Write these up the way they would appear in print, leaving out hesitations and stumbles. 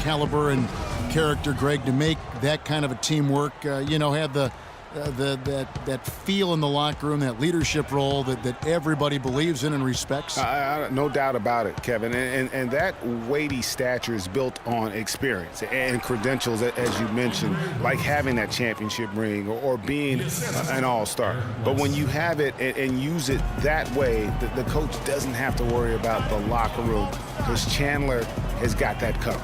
caliber and character, Greg, to make that kind of a teamwork, have that feel in the locker room, that leadership role that everybody believes in and respects? No doubt about it, Kevin. And that weighty stature is built on experience and credentials, as you mentioned, like having that championship ring or being an all-star. But when you have it and use it that way, the coach doesn't have to worry about the locker room because Chandler has got that covered.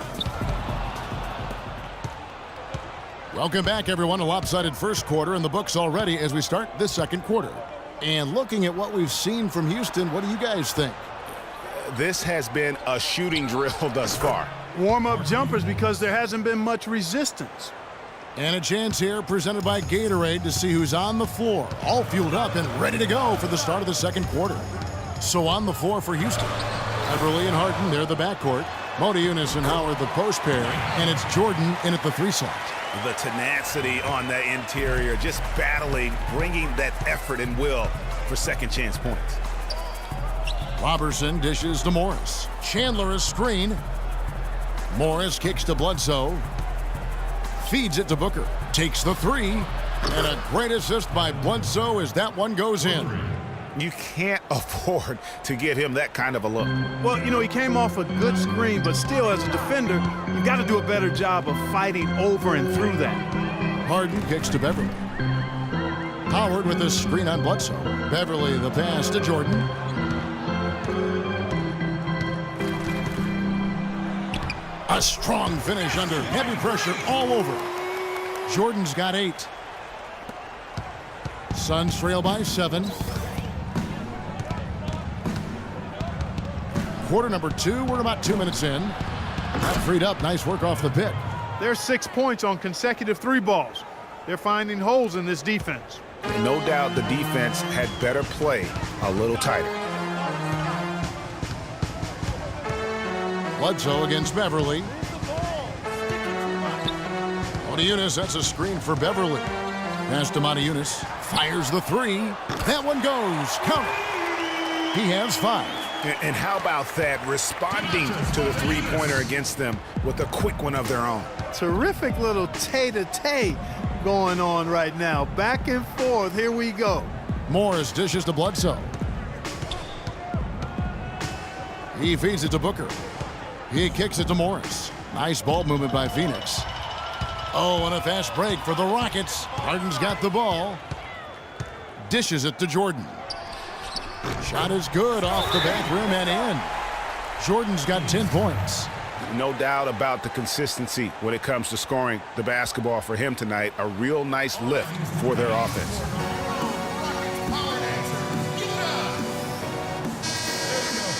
Welcome back, everyone. A lopsided first quarter in the books already as we start this second quarter. And looking at what we've seen from Houston, what do you guys think? This has been a shooting drill thus far. Warm-up jumpers because there hasn't been much resistance. And a chance here presented by Gatorade to see who's on the floor, all fueled up and ready to go for the start of the second quarter. So on the floor for Houston, Beverly and Harden, they're the backcourt. Motiejunas and Howard, the post pair. And it's Jordan in at the three side. The tenacity on the interior, just battling, bringing that effort and will for second chance points. Robertson dishes to Morris. Chandler a screen. Morris kicks to Bledsoe. Feeds it to Booker. Takes the three. And a great assist by Bledsoe as that one goes in. You can't afford to get him that kind of a look. Well, he came off a good screen, but still, as a defender, you got to do a better job of fighting over and through that. Harden kicks to Beverly. Howard with a screen on Bledsoe. Beverly the pass to Jordan. A strong finish under heavy pressure all over. Jordan's got 8. Suns trail by 7. Quarter number 2, we're about 2 minutes in. Got freed up, nice work off the pick. There's 6 points on consecutive 3 balls. They're finding holes in this defense. And no doubt the defense had better play a little tighter. Bledsoe against Beverly. Motiejunas, that's a screen for Beverly. Pass to Motiejunas. Fires the 3. That one goes. Count. He has 5. And how about that, responding to the three-pointer against them with a quick one of their own. Terrific little tay-to-tay going on right now. Back and forth, here we go. Morris dishes to Bledsoe. He feeds it to Booker. He kicks it to Morris. Nice ball movement by Phoenix. Oh, and a fast break for the Rockets. Harden's got the ball. Dishes it to Jordan. Shot is good off the back rim and in. Jordan's got 10 points. No doubt about the consistency when it comes to scoring the basketball for him tonight. A real nice lift for their offense.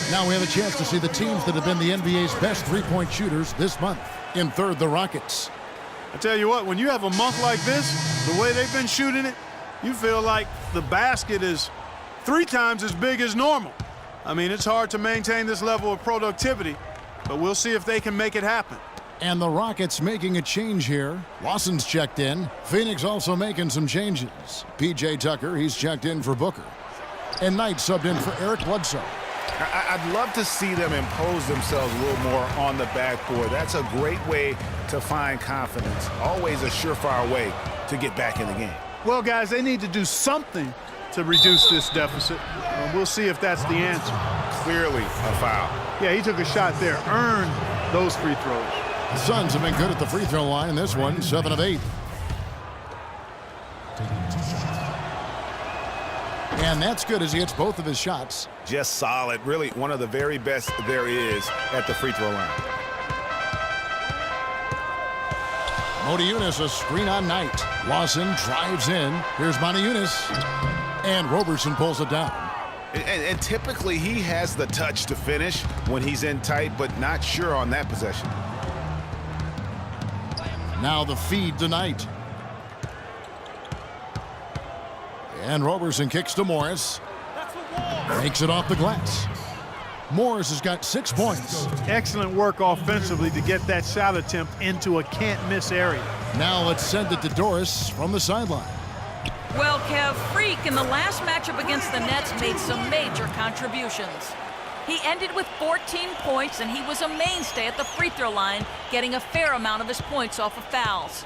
Now we have a chance to see the teams that have been the NBA's best three-point shooters this month. In third, the Rockets. I tell you what, when you have a month like this, the way they've been shooting it, you feel like the basket is 3 times as big as normal. I mean, it's hard to maintain this level of productivity, but we'll see if they can make it happen. And the Rockets making a change here. Lawson's checked in. Phoenix also making some changes. P.J. Tucker, he's checked in for Booker. And Knight subbed in for Eric Bledsoe. I'd love to see them impose themselves a little more on the backboard. That's a great way to find confidence. Always a surefire way to get back in the game. Well, guys, they need to do something to reduce this deficit. We'll see if that's the answer. Clearly a foul. Yeah, he took a shot there, earned those free throws. The Suns have been good at the free throw line in this one, 7 of 8. And that's good as he hits both of his shots. Just solid, really one of the very best there is at the free throw line. Motiejunas, a screen on Knight. Lawson drives in. Here's Motiejunas. And Robertson pulls it down. And typically he has the touch to finish when he's in tight, but not sure on that possession. Now the feed to Knight. And Robertson kicks to Morris. Makes it off the glass. Morris has got 6 points. Excellent work offensively to get that shot attempt into a can't-miss area. Now let's send it to Doris from the sideline. Well, Kev, Freak in the last matchup against the Nets made some major contributions. He ended with 14 points, and he was a mainstay at the free throw line, getting a fair amount of his points off of fouls.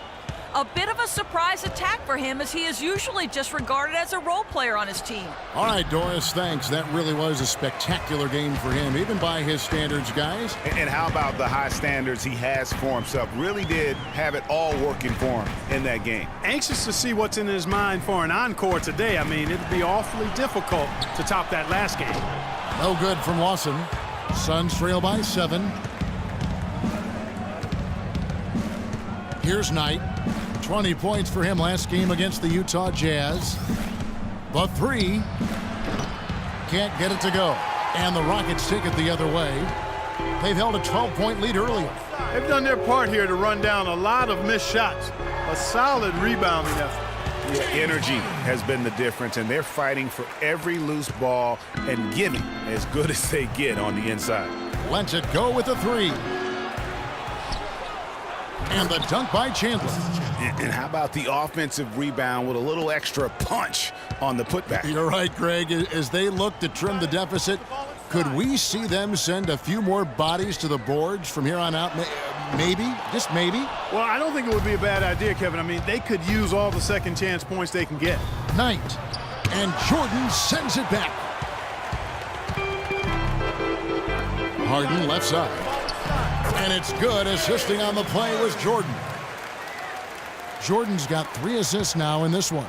A bit of a surprise attack for him, as he is usually just regarded as a role player on his team. All right, Doris, thanks. That really was a spectacular game for him, even by his standards, guys. And how about the high standards he has for himself? Really did have it all working for him in that game. Anxious to see what's in his mind for an encore today. I mean, it'd be awfully difficult to top that last game. No good from Lawson. Suns trail by 7. Here's Knight. 20 points for him last game against the Utah Jazz. The 3. Can't get it to go. And the Rockets take it the other way. They've held a 12-point lead earlier. They've done their part here to run down a lot of missed shots. A solid rebounding effort. Yeah, energy has been the difference, and they're fighting for every loose ball and giving as good as they get on the inside. Lets it go with the 3. And the dunk by Chandler. And how about the offensive rebound with a little extra punch on the putback? You're right, Greg. As they look to trim the deficit, could we see them send a few more bodies to the boards from here on out? Maybe, just maybe. Well, I don't think it would be a bad idea, Kevin. I mean, they could use all the second chance points they can get. Knight. And Jordan sends it back. Harden left side. And it's good. Assisting on the play was Jordan. Jordan's got 3 assists now in this one.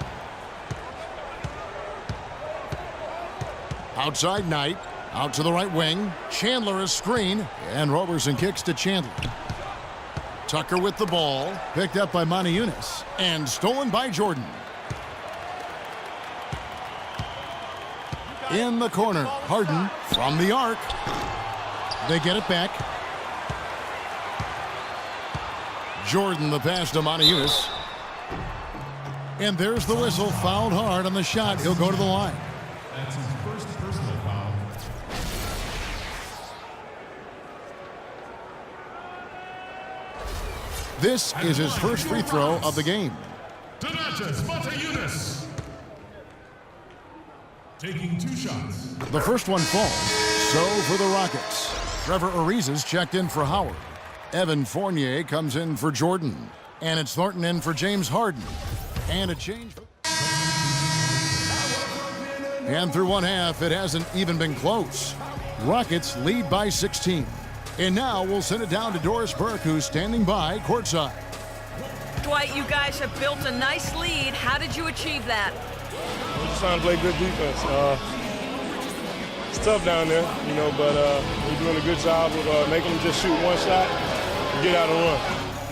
Outside Knight. Out to the right wing. Chandler a screen. And Roberson kicks to Chandler. Tucker with the ball. Picked up by Monty Eunice. And stolen by Jordan. In the corner. Harden from the arc. They get it back. Jordan the pass to Monty Eunice. And there's the whistle. Fouled hard on the shot. He'll go to the line. That's his first personal foul. This is his first free throw of the game. Donatas Motiejunas taking 2 shots. The first one falls. So for the Rockets, Trevor Ariza's checked in for Howard. Evan Fournier comes in for Jordan. And it's Thornton in for James Harden. And a change. And through one half, it hasn't even been close. Rockets lead by 16. And now we'll send it down to Doris Burke, who's standing by courtside. Dwight, you guys have built a nice lead. How did you achieve that? We're just trying to play good defense. It's tough down there, you know, but we're doing a good job of making them just shoot one shot and get out and run.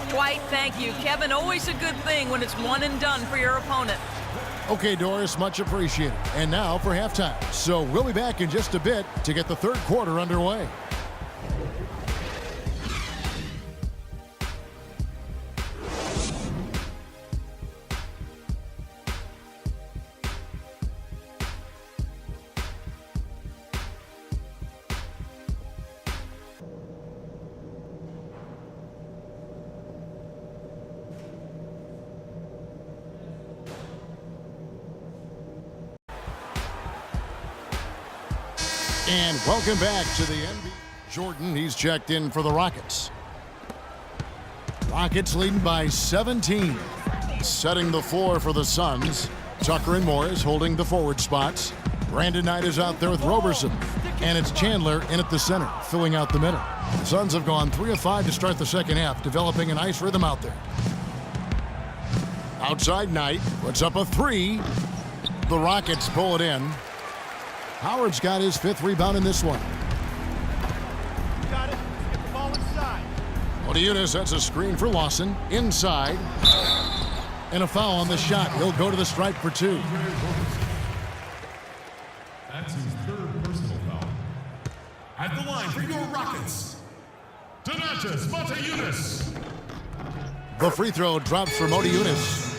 Dwight, thank you. Kevin, always a good thing when it's one and done for your opponent. Okay, Doris, much appreciated. And now for halftime. So we'll be back in just a bit to get the third quarter underway. And welcome back to the NBA. Jordan, he's checked in for the Rockets. Rockets leading by 17. Setting the floor for the Suns. Tucker and Morris holding the forward spots. Brandon Knight is out there with Roberson. And it's Chandler in at the center, filling out the middle. The Suns have gone 3 of 5 to start the second half, developing a nice rhythm out there. Outside Knight puts up a 3. The Rockets pull it in. Howard's got his 5th rebound in this one. Got it. Get the ball inside. Motiejunas sets a screen for Lawson. Inside. And a foul on the shot. He'll go to the stripe for 2. That's his 3rd personal foul. At the line for your Rockets, Donatas Motiejunas. The free throw drops for Motiejunas.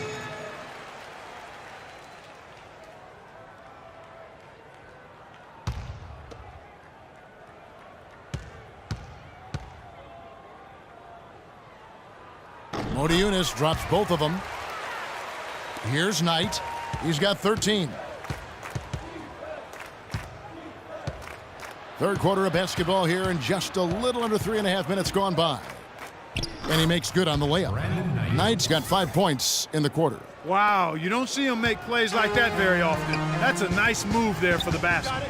Motiejunas drops both of them. Here's Knight. He's got 13. Third quarter of basketball here, and just a little under 3.5 minutes gone by. And he makes good on the layup. Knight's got 5 points in the quarter. Wow, you don't see him make plays like that very often. That's a nice move there for the basket.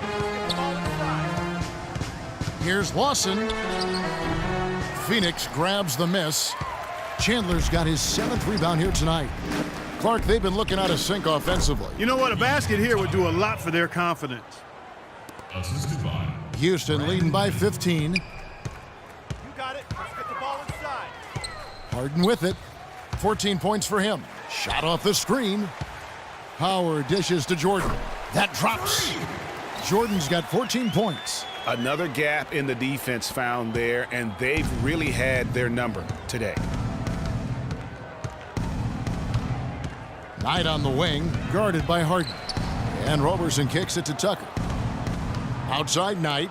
Here's Lawson. Phoenix grabs the miss. Chandler's got his 7th rebound here tonight. Clark, they've been looking out of sync offensively. You know what? A basket here would do a lot for their confidence. Assisted by Houston leading by 15. You got it. Let's get the ball inside. Harden with it. 14 points for him. Shot off the screen. Howard dishes to Jordan. That drops. Jordan's got 14 points. Another gap in the defense found there, and they've really had their number today. Knight on the wing, guarded by Harden. And Roberson kicks it to Tucker. Outside Knight.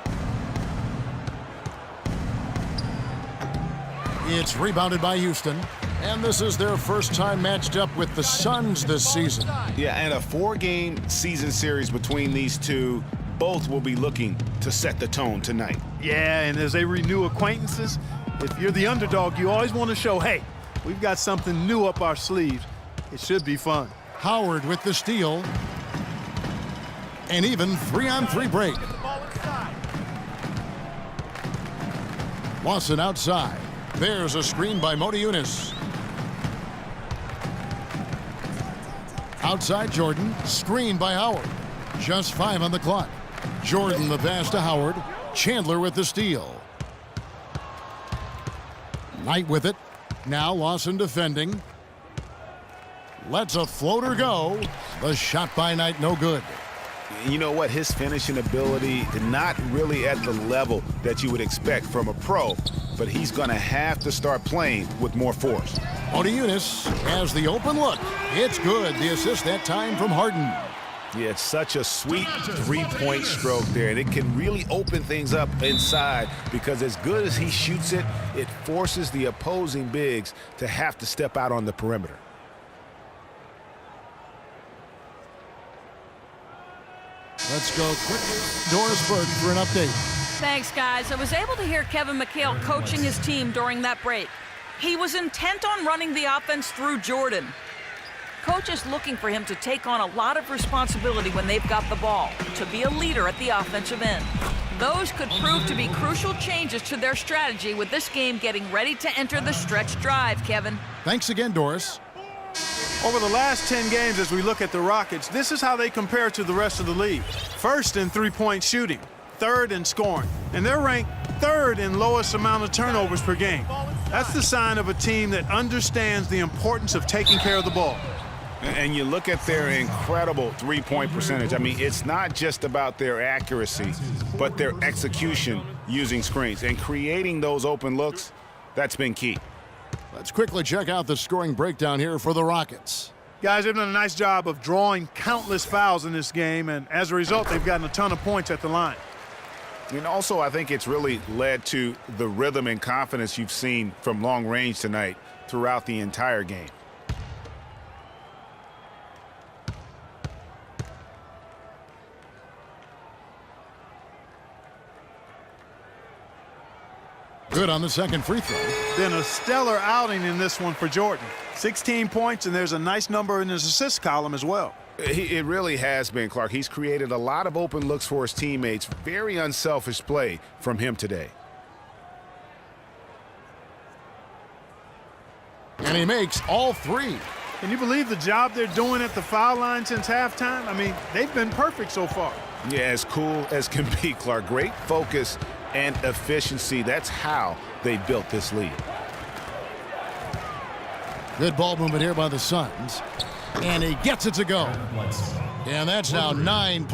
It's rebounded by Houston. And this is their first time matched up with the Suns this season. Yeah, and a 4-game season series between these two. Both will be looking to set the tone tonight. Yeah, and as they renew acquaintances, if you're the underdog, you always want to show, hey, we've got something new up our sleeves. It should be fun. Howard with the steal. An even 3-on-3 break. Get the ball inside. Lawson outside. There's a screen by Motiejunas. Outside Jordan, screen by Howard. Just 5 on the clock. Jordan the pass to Howard. Chandler with the steal. Knight with it. Now Lawson defending. Lets a floater go. The shot by Knight no good. You know what? His finishing ability not really at the level that you would expect from a pro, but he's going to have to start playing with more force. Motiejunas has the open look. It's good. The assist that time from Harden. Yeah, it's such a sweet three-point stroke there, and it can really open things up inside because as good as he shoots it, it forces the opposing bigs to have to step out on the perimeter. Let's go quick. Doris Burke for an update. Thanks, guys. I was able to hear Kevin McHale coaching his team during that break. He was intent on running the offense through Jordan. Coach is looking for him to take on a lot of responsibility when they've got the ball, to be a leader at the offensive end. Those could prove to be crucial changes to their strategy with this game getting ready to enter the stretch drive, Kevin. Thanks again, Doris. Over the last 10 games, as we look at the Rockets, this is how they compare to the rest of the league. First in three-point shooting, third in scoring, and they're ranked third in lowest amount of turnovers per game. That's the sign of a team that understands the importance of taking care of the ball. And you look at their incredible three-point percentage. I mean, it's not just about their accuracy, but their execution using screens and creating those open looks. That's been key. Let's quickly check out the scoring breakdown here for the Rockets. Guys, they've done a nice job of drawing countless fouls in this game, and as a result, they've gotten a ton of points at the line. And also, I think it's really led to the rhythm and confidence you've seen from long range tonight throughout the entire game. Good on the second free throw. Then a stellar outing in this one for Jordan. 16 points, and there's a nice number in his assist column as well. It really has been, Clark. He's created a lot of open looks for his teammates. Very unselfish play from him today. And he makes all 3. Can you believe the job they're doing at the foul line since halftime? I mean, they've been perfect so far. Yeah, as cool as can be, Clark. Great focus and efficiency. That's how they built this lead. Good ball movement here by the Suns. And he gets it to go. And that's now 9 points.